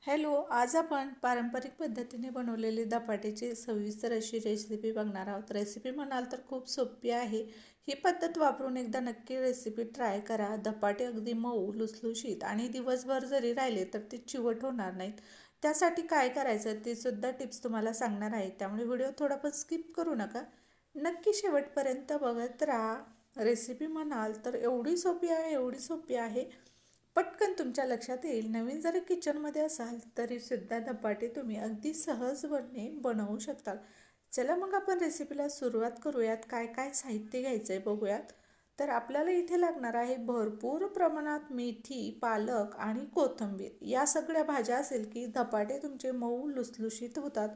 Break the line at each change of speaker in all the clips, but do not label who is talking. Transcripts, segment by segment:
Hello, आज आपण पारंपरिक पद्धतीने बनवलेली धपाट्याची सविस्तर अशी रेसिपी बघणार आहोत. रेसिपी म्हणाल तर खूप सोपी आहे. ही पद्धत वापरून एकदा नक्की रेसिपी ट्राय करा. धपाटे अगदी मऊ, लुसलुशीत आणि दिवसभर जरी राहिले तर ते चिवट होणार नाहीत. त्यासाठी काय करायचं ते सुद्धा टिप्स तुम्हाला सांगणार आहे. त्यामुळे व्हिडिओ थोडा पण स्किप करू नका. नक्की शेवटपर्यंत बघत राहा. रेसिपी म्हणाल तर एवढी सोपी आहे, एवढी सोपी आहे. पटकन तुमच्या लक्षात येईल. नवीन जरी किचनमध्ये असाल तरी सुद्धा धपाटे तुम्ही अगदी सहजपणे बनवू शकता. चला मग आपण रेसिपीला सुरुवात करूयात. काय काय साहित्य घ्यायचं आहे बघूयात. तर आपल्याला इथे लागणार आहे भरपूर प्रमाणात मेथी, पालक आणि कोथिंबीर. या सगळ्या भाज्या असेल की धपाटे तुमचे मऊ लुसलुशीत होतात.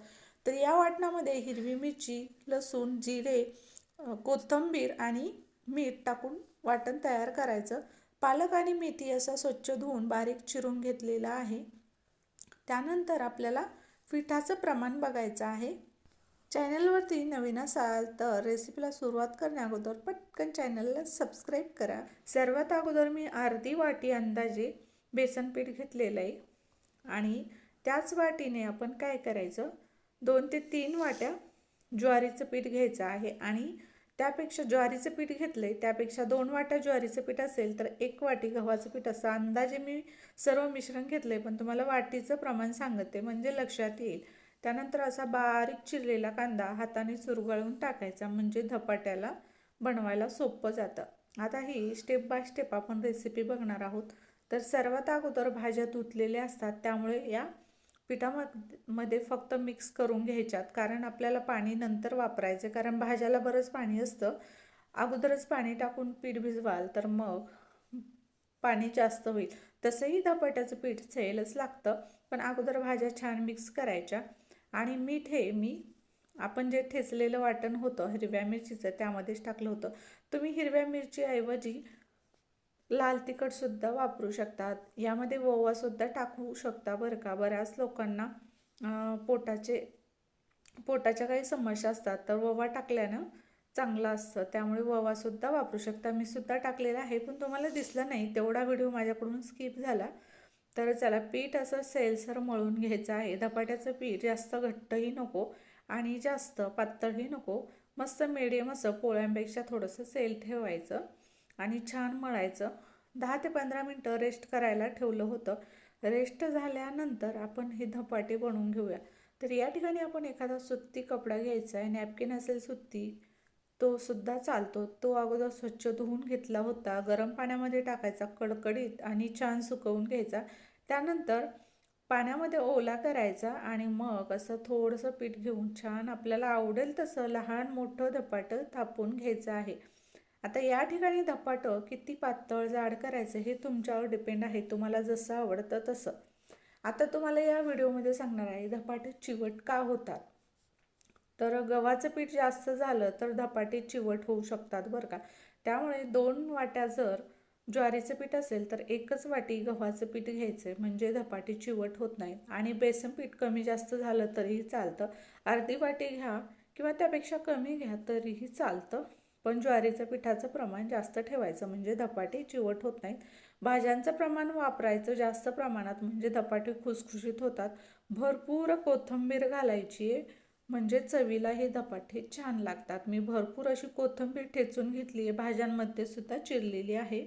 तर या वाटणामध्ये हिरवी मिरची, लसूण, जिरे, कोथिंबीर आणि मीठ टाकून वाटण तयार करायचं. पालक आणि मेथी असा स्वच्छ धुवून बारीक चिरून घेतलेला आहे. त्यानंतर आपल्याला पिठाचं प्रमाण बघायचं आहे. चॅनलवरती नवीन असाल तर रेसिपीला सुरुवात करण्या अगोदर पटकन चॅनलला सबस्क्राईब करा. सर्वात अगोदर मी अर्धी वाटी अंदाजे बेसन पीठ घेतलेलं आहे आणि त्याच वाटीने आपण काय करायचं, 2 ते 3 वाट्या ज्वारीचं पीठ घ्यायचं आहे आणि त्यापेक्षा ज्वारीचं पीठ घेतलं आहे त्यापेक्षा 2 वाट्या ज्वारीचं पीठ असेल तर 1 वाटी गव्हाचं पीठ असं अंदाजे मी सर्व मिश्रण घेतलं आहे, पण तुम्हाला वाटीचं प्रमाण सांगते म्हणजे लक्षात येईल. त्यानंतर असा बारीक चिरलेला कांदा हाताने चुरगळून टाकायचा म्हणजे धपाट्याला बनवायला सोपं जातं. आता ही स्टेप बाय स्टेप आपण रेसिपी बघणार आहोत. तर सर्वात अगोदर भाज्या धुतलेल्या असतात त्यामुळे या पिठामध्ये फक्त मिक्स करून घ्यायच्यात, कारण आपल्याला पाणी नंतर वापरायचं, कारण भाज्याला बरंच पाणी असतं. अगोदरच पाणी टाकून पीठ भिजवाल तर मग पाणी जास्त होईल. तसंही धपाट्याचं पीठ चेलच लागतं, पण अगोदर भाज्या छान मिक्स करायच्या. आणि मीठ हे मी आपण जे ठेचलेलं वाटण होतं हिरव्या मिरचीचं त्यामध्येच टाकलं होतं. तुम्ही हिरव्या मिरचीऐवजी लाल तिखटसुद्धा वापरू शकतात. यामध्ये ओवासुद्धा टाकू शकता बरं का. बऱ्याच लोकांना पोटाच्या काही समस्या असतात तर ओवा टाकल्यानं चांगलं असतं, त्यामुळे ओवासुद्धा वापरू शकता. मी सुद्धा टाकलेला आहे पण तुम्हाला दिसलं नाही, तेवढा व्हिडिओ माझ्याकडून स्किप झाला. तर चला, पीठ असं सैलसर मळून घ्यायचं आहे. धपाट्याचं पीठ जास्त घट्टही नको आणि जास्त पातळही नको, मस्त मिडियम असं पोळ्यांपेक्षा थोडंसं सैल ठेवायचं आणि छान मळायचं. 10 ते 15 मिनटं रेस्ट करायला ठेवलं होतं. रेस्ट झाल्यानंतर आपण हे धपाटे बनवून घेऊया. तर या ठिकाणी आपण एखादा सुती कपडा घ्यायचा आहे, नॅपकिन असेल सुती तो सुद्धा चालतो. तो अगोदर स्वच्छ धुवून घेतला होता, गरम पाण्यामध्ये टाकायचा कडकडीत आणि छान सुकवून घ्यायचा. त्यानंतर पाण्यामध्ये ओला करायचा आणि मग असं थोडंसं पीठ घेऊन छान आपल्याला आवडेल तसं लहान मोठं धपाटं थापून घ्यायचं आहे. आता या ठिकाणी धपाटं किती पातळ जाड करायचं हे तुमच्यावर डिपेंड आहे, तुम्हाला जसं आवडतं तसं. आता तुम्हाला या व्हिडिओमध्ये सांगणार आहे धपाटे चिवट का होतात. तर गव्हाचं पीठ जास्त झालं तर धपाटे चिवट होऊ शकतात बरं का. त्यामुळे 2 वाट्या जर ज्वारीचं पीठ असेल तर 1च वाटी गव्हाचं पीठ घ्यायचं म्हणजे धपाटे चिवट होत नाहीत. आणि बेसन पीठ कमी जास्त झालं तरीही चालतं. अर्धी वाटी घ्या किंवा त्यापेक्षा कमी घ्या तरीही चालतं, पण ज्वारीचं पिठाचं प्रमाण जास्त ठेवायचं म्हणजे धपाटे चिवट होत नाहीत. भाज्यांचं प्रमाण वापरायचं जास्त प्रमाणात म्हणजे धपाटे खुसखुशीत होतात. भरपूर कोथिंबीर घालायची आहे म्हणजे चवीला हे धपाटे छान लागतात. मी भरपूर अशी कोथिंबीर ठेचून घेतली आहे, भाज्यांमध्ये सुद्धा चिरलेली आहे.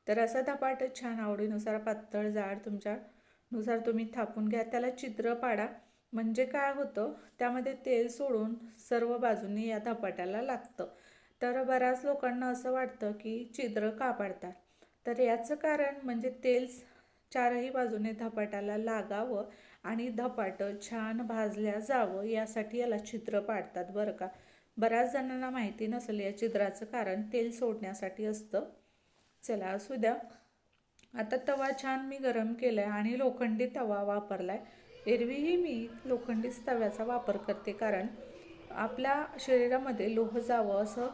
तर असा धपाटे छान आवडीनुसार पातळ जाड तुमच्यानुसार तुम्ही थापून घ्या. त्याला छिद्र पाडा म्हणजे काय होतं, त्यामध्ये तेल सोडून सर्व बाजूंनी या धपाट्याला लागतं. तर बऱ्याच लोकांना असं वाटतं की छिद्र का पाडतात, तर याचं कारण म्हणजे तेल चारही बाजूने धपाट्याला लागावं आणि धपाटं छान भाजल्या जावं यासाठी याला छिद्र पाडतात बरं का. बऱ्याच जणांना माहिती नसेल या छिद्राचं कारण तेल सोडण्यासाठी असतं. चला असू द्या. आता तवा छान मी गरम केला आहे आणि लोखंडी तवा वापरला आहे. एरवीही मी लोखंडीच तव्याचा वापर करते, कारण आपल्या शरीरामध्ये लोह जावं असं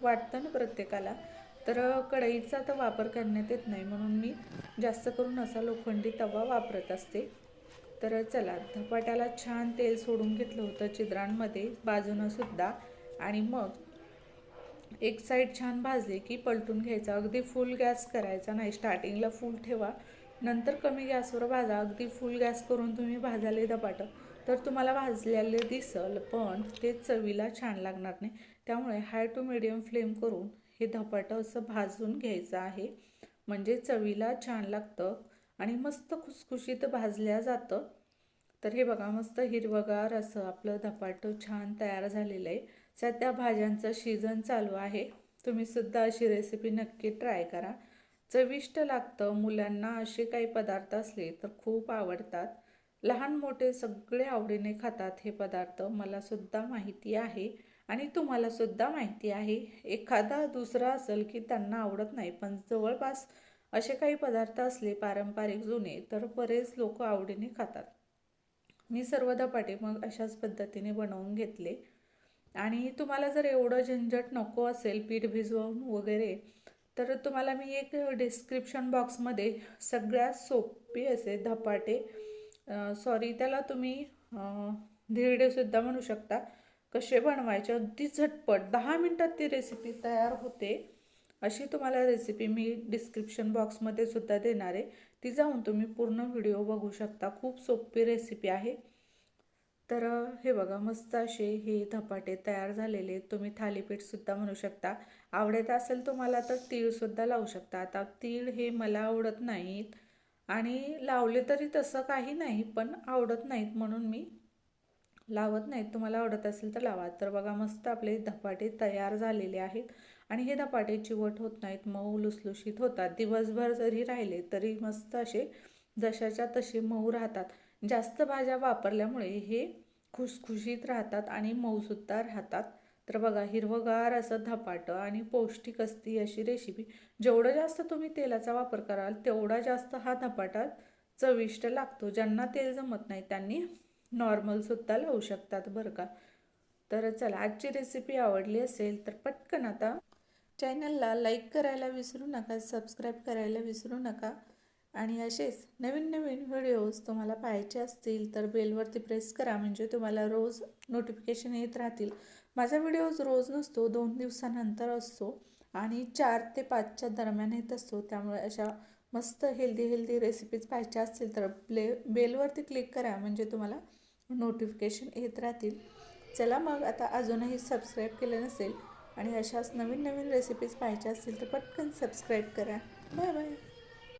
वाटतं ना प्रत्येकाला. तर कढईचा तर वापर करण्यात येत नाही म्हणून मी जास्त करून असा लोखंडी तवा वापरत असते. तर चला, धपाट्याला छान तेल सोडून घेतलं होतं छिद्रांमध्ये बाजूनं सुद्धा. आणि मग एक साईड छान भाजली की पलटून घ्यायचा. अगदी फुल गॅस करायचा नाही, स्टार्टिंगला फुल ठेवा नंतर कमी गॅसवर भाजा, अगदी फुल गॅस करून तुम्ही भाजाले धपाटं तर तुम्हाला भाजलेले दिसल, पण ते चवीला छान लागणार नाही. त्यामुळे हाय टू मिडियम फ्लेम करून हे धपाटं असं भाजून घ्यायचं आहे, म्हणजे चवीला छान लागतं आणि मस्त खुसखुशीत भाजल्या जातं. तर हे बघा, मस्त हिरवगार असं आपलं धपाटं छान तयार झालेलं आहे. सध्या भाज्यांचं सीझन चालू आहे. तुम्ही सुद्धा अशी रेसिपी नक्की ट्राय करा. चविष्ट लागतं. मुलांना असे काही पदार्थ असले तर खूप आवडतात. लहान मोठे सगळे आवडीने खातात हे पदार्थ. मला सुद्धा माहिती आहे आणि तुम्हाला सुद्धा माहिती आहे. एखादा दुसरा असेल की त्यांना आवडत नाही, पण जवळपास असे काही पदार्थ असले पारंपरिक जुने तर बरेच लोक आवडीने खातात. मी सर्व धपाटे मग अशाच पद्धतीने बनवून घेतले. आणि तुम्हाला जर एवढं झंझट नको असेल पीठ भिजवून वगैरे, तर तुम्हाला मी एक डिस्क्रिप्शन बॉक्समध्ये सगळ्यात सोपे असे धपाटे, सॉरी त्याला तुम्ही धिरडेसुद्धा म्हणू शकता, कसे बनवायचे अगदी झटपट 10 मिनटात ती रेसिपी तयार होते, अशी तुम्हाला रेसिपी मी डिस्क्रिप्शन बॉक्समध्ये सुद्धा देणार आहे. ती जाऊन तुम्ही पूर्ण व्हिडिओ बघू शकता. खूप सोपी रेसिपी आहे. तर हे बघा, मस्त असे हे धपाटे तयार झालेले. तुम्ही थालीपीठसुद्धा म्हणू शकता. आवडत असेल तुम्हाला तर तीळसुद्धा लावू शकता. आता तीळ हे मला आवडत नाहीत आणि लावले तरी तसं काही नाही, पण आवडत नाहीत म्हणून मी लावत नाहीत. तुम्हाला आवडत असेल तर लावा. तर बघा, मस्त आपले धपाटे तयार झालेले आहेत आणि हे धपाटे चिवट होत नाहीत, मऊ लुसलुशीत होतात. दिवसभर जरी राहिले तरी मस्त असे जशाच्या तसे मऊ राहतात. जास्त भाज्या वापरल्यामुळे हे खुसखुशीत राहतात आणि मऊसुद्धा राहतात. तर बघा, हिरवगार असं धपाटं आणि पौष्टिक असती अशी रेसिपी. जेवढं जास्त तुम्ही तेलाचा वापर कराल तेवढा जास्त हा धपाटा चविष्ट लागतो. ज्यांना तेल जमत नाही त्यांनी नॉर्मलसुद्धा लावू शकतात बरं का. तर चला, आजची रेसिपी आवडली असेल तर पटकन आता चॅनलला लाईक करायला विसरू नका, सबस्क्राईब करायला विसरू नका. आणि असेच नवीन नवीन व्हिडिओज तुम्हाला पाहायचे असतील तर बेलवरती प्रेस करा, म्हणजे तुम्हाला रोज नोटिफिकेशन येत राहतील. माझा व्हिडिओज रोज नसतो, 2 दिवसानंतर असतो आणि 4 ते 5च्या दरम्यान येत असतो. त्यामुळे अशा मस्त हेल्दी रेसिपीज पाहायच्या असतील तर बेलवरती क्लिक करा, म्हणजे तुम्हाला नोटिफिकेशन येत राहतील. चला मग, आता अजूनही सबस्क्राईब केलं नसेल आणि अशाच नवीन नवीन रेसिपीज पाहायच्या असतील तर पटकन सबस्क्राईब करा. Bye bye.